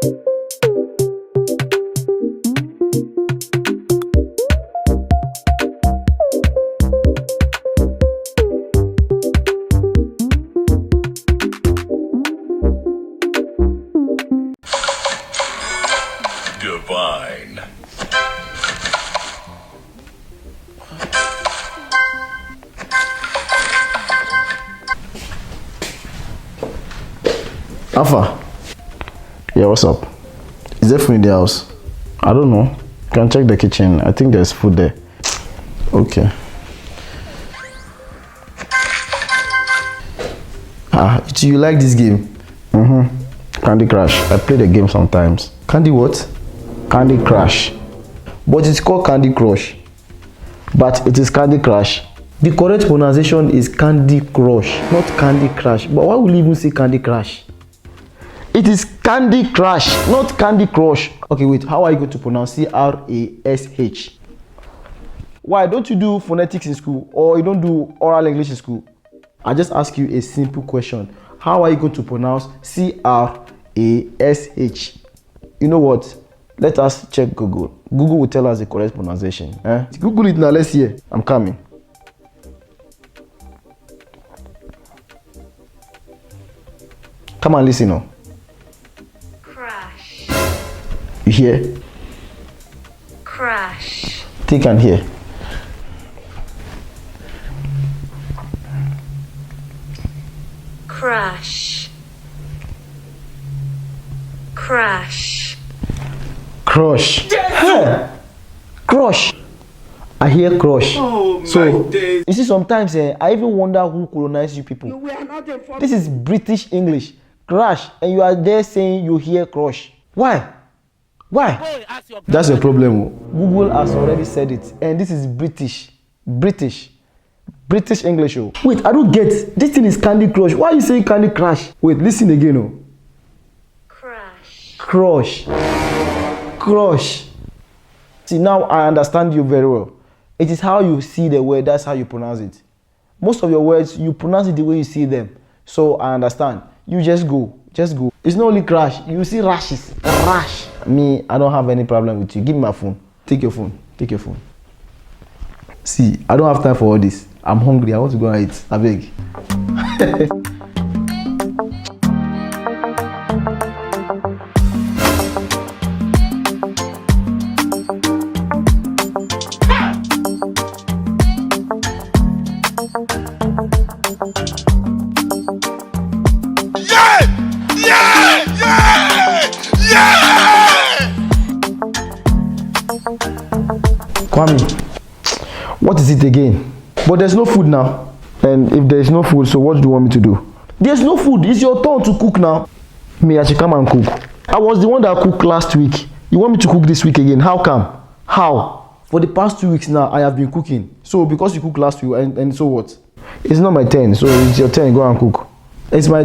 Divine. Alpha. Yeah, what's up? Is there food in the house? I don't know. You can check the kitchen. I think there's food there. Okay. Do you like this game? Candy Crush. I play the game sometimes. Candy what? Candy Crush. But it's called Candy Crush. But it is Candy Crush. The correct pronunciation is Candy Crush, not Candy Crush. But why would you even say Candy Crush? It is Candy Crush, not Candy Crush. Okay, wait. How are you going to pronounce C-R-A-S-H? Why don't you do phonetics in school, or you don't do oral English in school? I just ask you a simple question. How are you going to pronounce C-R-A-S-H? You know what? Let us check Google. Google will tell us the correct pronunciation. Google it now. Let's hear. I'm coming. Come on, listen now. Crash. You hear? Crash. Think and hear. Crash. Crash. Crush. Yeah. Crush. I hear crush. Oh, so my days. you see, sometimes I even wonder who colonized you people. We are not informed. This is British English. Crash, and you are there saying you hear crush. Why? Why? That's your problem. Google has already said it, and this is British English. Oh. Wait, I don't get. This thing is Candy Crush. Why are you saying Candy Crush? Wait, listen again. Oh. Crash. Crush. Crush. See, now I understand you very well. It is how you see the word, that's how you pronounce it. Most of your words, you pronounce it the way you see them. So I understand. You just go. Just go. It's not only crash. You see rashes. Rash. Me, I don't have any problem with you. Give me my phone. Take your phone. Take your phone. See, I don't have time for all this. I'm hungry. I want to go and eat. I beg. Kwame, what is it again? But there's no food now. And if there's no food, so what do you want me to do? There's no food. It's your turn to cook now. Me, I should come and cook. I was the one that cooked last week. You want me to cook this week again? How come? How? For the past 2 weeks now, I have been cooking. So because you cooked last week, and so what? It's not my turn, so it's your turn. Go and cook. It's my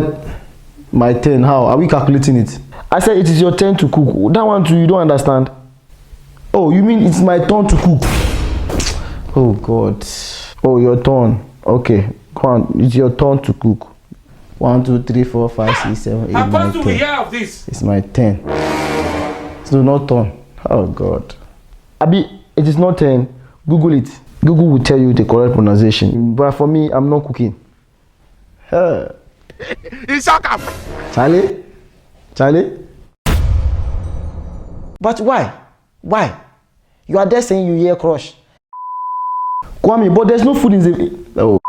turn. How? Are we calculating it? I said it is your turn to cook. That one too, you don't understand. Oh, you mean it's my turn to cook? Oh God. Oh, your turn. Okay, go on. It's your turn to cook. 1, 2, 3, 4, 5, 6, 7, 8, 9, 10. How do we hear of this? It's my turn. So not turn. Oh God. Abi, it is not turn. Google it. Google will tell you the correct pronunciation. But for me, I'm not cooking. It's Saga. Charlie? But why? Why? You are there saying you hear crush. Kwame, but there's no food in the... Oh.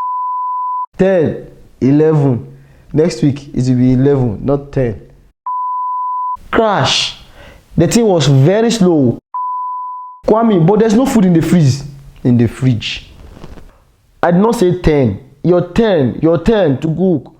10, 11. Next week, it will be 11, not 10. Crash. The thing was very slow. Kwame, but there's no food in the fridge. I did not say 10. Your turn to cook.